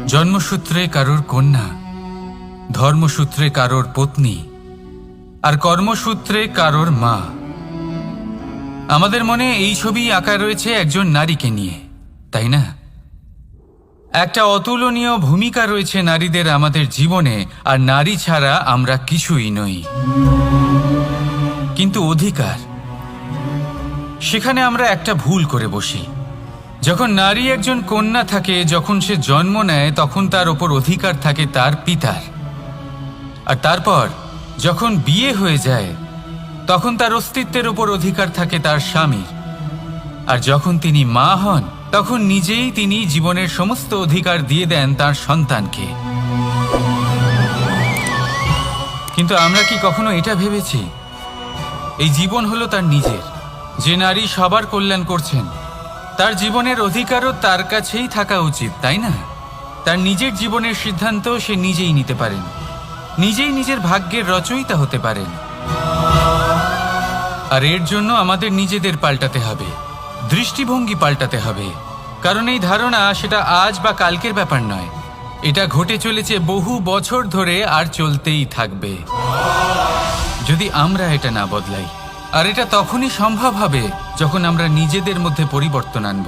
জন্মসূত্রে কারোর কন্যা, ধর্মসূত্রে কারোর পত্নী, আর কর্মসূত্রে কারোর মা। আমাদের মনে এই ছবি আঁকা রয়েছে একজন নারীকে নিয়ে, তাই না? একটা অতুলনীয় ভূমিকা রয়েছে নারীদের আমাদের জীবনে, আর নারী ছাড়া আমরা কিছুই নই। কিন্তু অধিকার, সেখানে আমরা একটা ভুল করে বসি। যখন নারী একজন কন্যা থাকে, যখন সে জন্ম নেয়, তখন তার ওপর অধিকার থাকে তার পিতার। আর তারপর যখন বিয়ে হয়ে যায়, তখন তার অস্তিত্বের ওপর অধিকার থাকে তার স্বামীর। আর যখন তিনি মা হন, তখন নিজেই তিনি জীবনের সমস্ত অধিকার দিয়ে দেন তার সন্তানকে। কিন্তু আমরা কি কখনো এটা ভেবেছি এই জীবন হলো তার নিজের? যে নারী সবার কল্যাণ করছেন, তার জীবনের অধিকারও তার কাছেই থাকা উচিত, তাই না? তার নিজের জীবনের সিদ্ধান্ত সে নিজেই নিতে পারেন, নিজেই নিজের ভাগ্যের রচয়িতা হতে পারেন। আর এর জন্য আমাদের নিজেদের পাল্টাতে হবে, দৃষ্টিভঙ্গি পাল্টাতে হবে। কারণ এই ধারণা সেটা আজ বা কালকের ব্যাপার নয়, এটা ঘটে চলেছে বহু বছর ধরে আর চলতেই থাকবে যদি আমরা এটা না বদলাই। আর এটা তখনই সম্ভব হবে যখন আমরা নিজেদের মধ্যে পরিবর্তন আনব।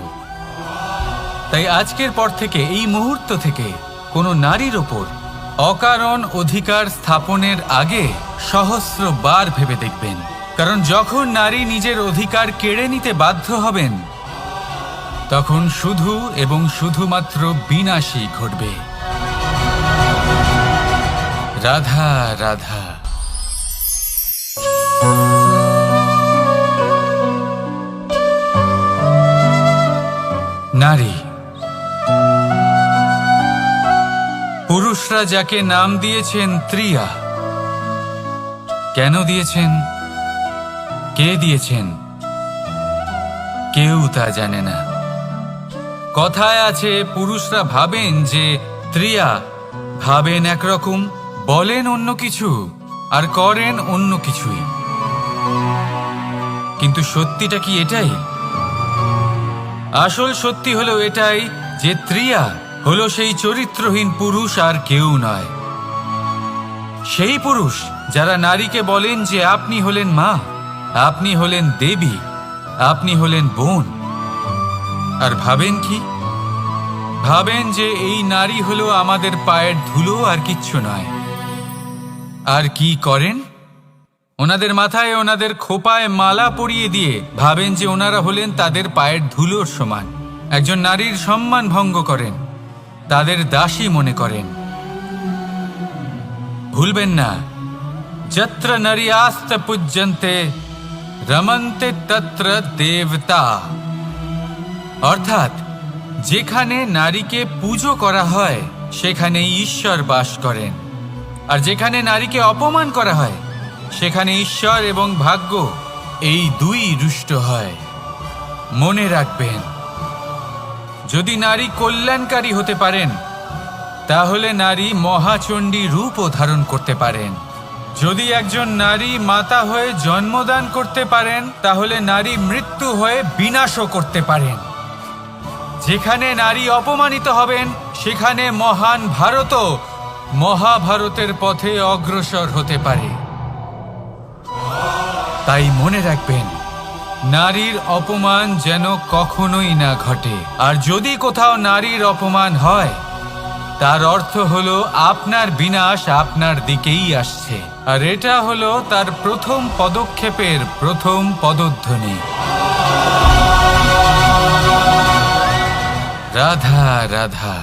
তাই আজকের পর থেকে, এই মুহূর্ত থেকে, কোনো নারীর ওপর অকারণ অধিকার স্থাপনের আগে সহস্রবার ভেবে দেখবেন। কারণ যখন নারী নিজের অধিকার কেড়ে নিতে বাধ্য হবেন, তখন শুধু এবং শুধুমাত্র বিনাশই ঘটবে। রাধা রাধা। নারী, পুরুষরা যাকে নাম দিয়েছেন ত্রিয়া, কেন দিয়েছেন, কে দিয়েছেন, কেউ তা জানে না। কথায় আছে, পুরুষরা ভাবেন যে ত্রিয়া, ভাবেন একরকম, বলেন অন্য কিছু, আর করেন অন্য কিছুই। কিন্তু সত্যিটা কি এটাই? আসল সত্যি হলো এটাই যে ত্রিয়া হলো সেই চরিত্রহীন পুরুষ, আর কেউ নয়। সেই পুরুষ যারা নারীকে বলেন যে আপনি হলেন মা, আপনি হলেন দেবী, আপনি হলেন বোন। আর ভাবেন কি? ভাবেন যে এই নারী হলো আমাদের পায়ের ধুলো, আর কিচ্ছু নয়। আর কি করেন? ওনাদের মাথায়, ওনাদের খোপায় মালা পরিয়ে দিয়ে ভাবেন যে ওনারা হলেন তাদের পায়ের ধুলোর সমান। একজন নারীর সম্মান ভঙ্গ করেন, তাদের দাসী মনে করেন। ভুলবেন না, যত্র নারীয়াস্ত পূজ্যন্তে রমন্তে তত্র দেবতা। অর্থাৎ যেখানে নারীকে পুজো করা হয়, সেখানে ঈশ্বর বাস করেন। আর যেখানে নারীকে অপমান করা হয়, সেখানে ঈশ্বর এবং ভাগ্য এই দুই রুষ্ট হয়। মনে রাখবেন, যদি নারী কল্যাণকারী হতে পারেন, তাহলে নারী মহাচণ্ডী রূপও ধারণ করতে পারেন। যদি একজন নারী মাতা হয়ে জন্মদান করতে পারেন, তাহলে নারী মৃত্যু হয়ে বিনাশও করতে পারেন। যেখানে নারী অপমানিত হবেন, সেখানে মহান ভারতও মহাভারতের পথে অগ্রসর হতে পারে। তাই মনে রাখবেন, নারীর অপমান যেন কখনোই না ঘটে। আর যদি কোথাও নারীর অপমান হয়, তার অর্থ হলো আপনার বিনাশ আপনার দিকেই আসছে। আর এটা হলো তার প্রথম পদক্ষেপের প্রথম পদধ্বনি। রাধা রাধা।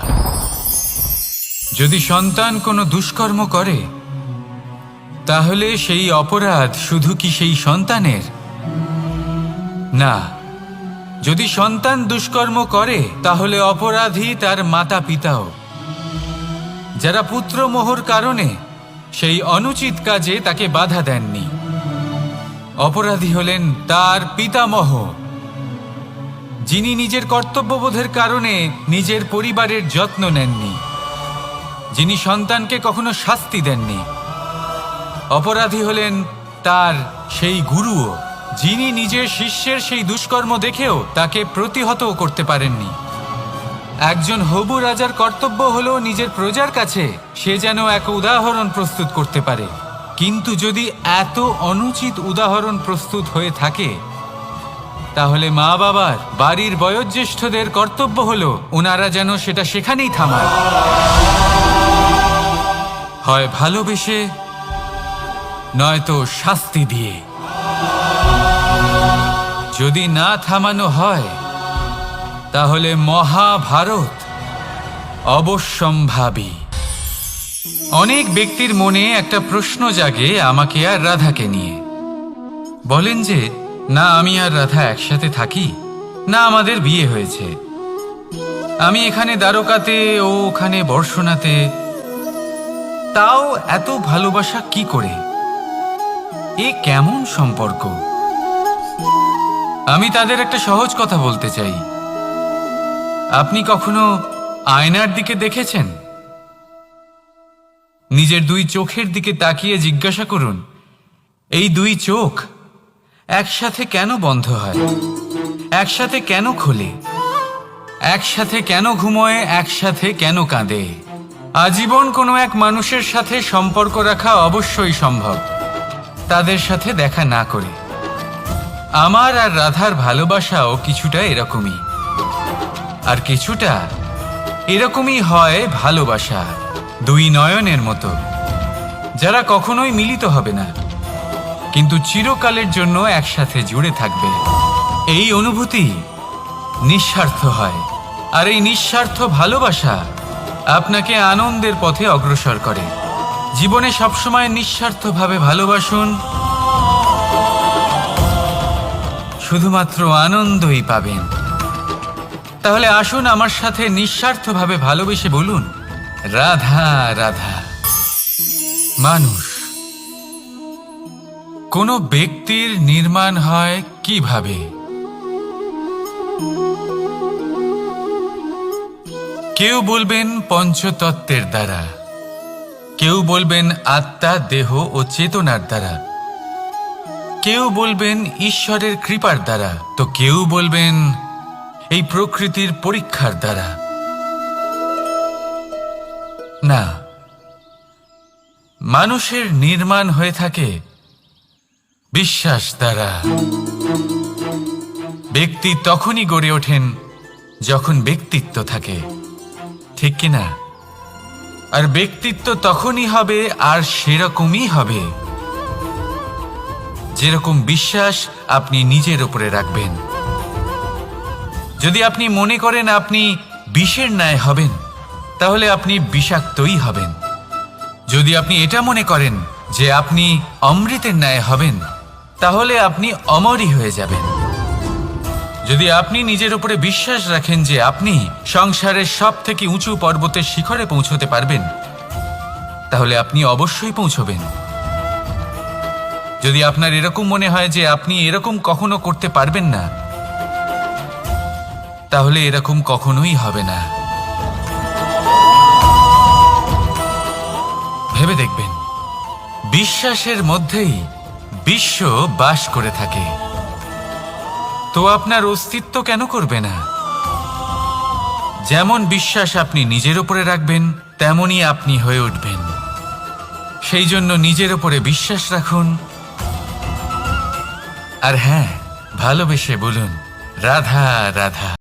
যদি সন্তান কোনো দুষ্কর্ম করে, তাহলে সেই অপরাধ শুধু কি সেই সন্তানের? না, যদি সন্তান দুষ্কর্ম করে, তাহলে অপরাধী তার মাতা পিতাও, যারা পুত্রমোহর কারণে সেই অনুচিত কাজে তাকে বাধা দেননি। অপরাধী হলেন তার পিতামহ, যিনি নিজের কর্তব্যবোধের কারণে নিজের পরিবারের যত্ন নেননি, যিনি সন্তানকে কখনো শাস্তি দেননি। অপরাধী হলেন তার সেই গুরুও, যিনি নিজের শিষ্যের সেই দুষ্কর্ম দেখেও তাকে প্রতিহত করতে পারেননি। একজন হবু রাজার কর্তব্য হলো নিজের প্রজার কাছে সে যেন এক উদাহরণ প্রস্তুত করতে পারে। কিন্তু যদি এত অনুচিত উদাহরণ প্রস্তুত হয়ে থাকে, তাহলে মা বাবার, বাড়ির বয়োজ্যেষ্ঠদের কর্তব্য হলো ওনারা যেন সেটা সেখানেই থামায়, হয় ভালোবেসে, নয়তো শাস্তি দিয়ে। যদি না থামানো হয়, তাহলে মহাভারত অবশ্যম্ভাবী। অনেক ব্যক্তির মনে একটা প্রশ্ন জাগে আমাকে আর রাধাকে নিয়ে। বলেন যে না আমি আর রাধা একসাথে থাকি, না আমাদের বিয়ে হয়েছে, আমি এখানে দ্বারকাতে, ও ওখানে বর্ষণাতে, তাও এত ভালোবাসা কি করে? এ কেমন সম্পর্ক? আমি তাদের একটা সহজ কথা বলতে চাই। আপনি কখনো আয়নার দিকে দেখেছেন? নিজের দুই চোখের দিকে তাকিয়ে জিজ্ঞাসা করুন, এই দুই চোখ একসাথে কেন বন্ধ হয়, একসাথে কেন খোলে, একসাথে কেন ঘুমোয়, একসাথে কেন কাঁদে? আজীবন কোনো এক মানুষের সাথে সম্পর্ক রাখা অবশ্যই সম্ভব, তাদের সাথে দেখা না করে। আমার আর রাধার ভালোবাসাও কিছুটা এরকমই, আর কিছুটা এরকমই হয় ভালোবাসা দুই নয়নের মতো, যারা কখনোই মিলিত হবে না, কিন্তু চিরকালের জন্য একসাথে জুড়ে থাকবে। এই অনুভূতি নিঃস্বার্থ হয়, আর এই নিঃস্বার্থ ভালোবাসা আপনাকে আনন্দের পথে অগ্রসর করে। জীবনে সবসময় নিঃস্বার্থভাবে ভালোবাসুন, শুধুমাত্র আনন্দই পাবেন। তাহলে আসুন আমার সাথে নিঃস্বার্থভাবে ভালোবেসে বলুন, রাধা রাধা। মানুষ, কোনো ব্যক্তির নির্মাণ হয় কিভাবে? কেউ বলবেন পঞ্চতত্ত্বের দ্বারা, কেউ বলবেন আত্মা, দেহ ও চেতনার দ্বারা, কেউ বলবেন ঈশ্বরের কৃপার দ্বারা, তো কেউ বলবেন এই প্রকৃতির পরীক্ষার দ্বারা। না, মানুষের নির্মাণ হয়ে থাকে বিশ্বাস দ্বারা। ব্যক্তি তখনই গড়ে ওঠেন যখন ব্যক্তিত্ব থাকে, ঠিক কিনা? আর ব্যক্তিত্ব তখনই হবে, আর সেরকমই হবে যেরকম বিশ্বাস আপনি নিজের উপরে রাখবেন। যদি আপনি মনে করেন আপনি বিষের ন্যায় হবেন, তাহলে আপনি বিষাক্তই হবেন। যদি আপনি এটা মনে করেন যে আপনি অমৃতের ন্যায় হবেন, তাহলে আপনি অমরই হয়ে যাবেন। যদি আপনি নিজের উপরে বিশ্বাস রাখেন যে আপনি সংসারের সব থেকে উঁচু পর্বতের শিখরে পৌঁছতে পারবেন, তাহলে আপনি অবশ্যই পৌঁছবেন। যদি আপনার এরকম মনে হয় যে আপনি এরকম কখনো করতে পারবেন না, তাহলে এরকম কখনোই হবে না। ভেবে দেখবেন, বিশ্বাসের মধ্যেই বিশ্ব বাস করে থাকে, তো আপনার অস্তিত্ব কেন করবে না? যেমন বিশ্বাস আপনি নিজের উপরে রাখবেন, তেমনই আপনি হয়ে উঠবেন। সেই জন্য নিজের উপরে বিশ্বাস রাখুন, আর হ্যাঁ, ভালোবেসে বলুন, রাধা রাধা।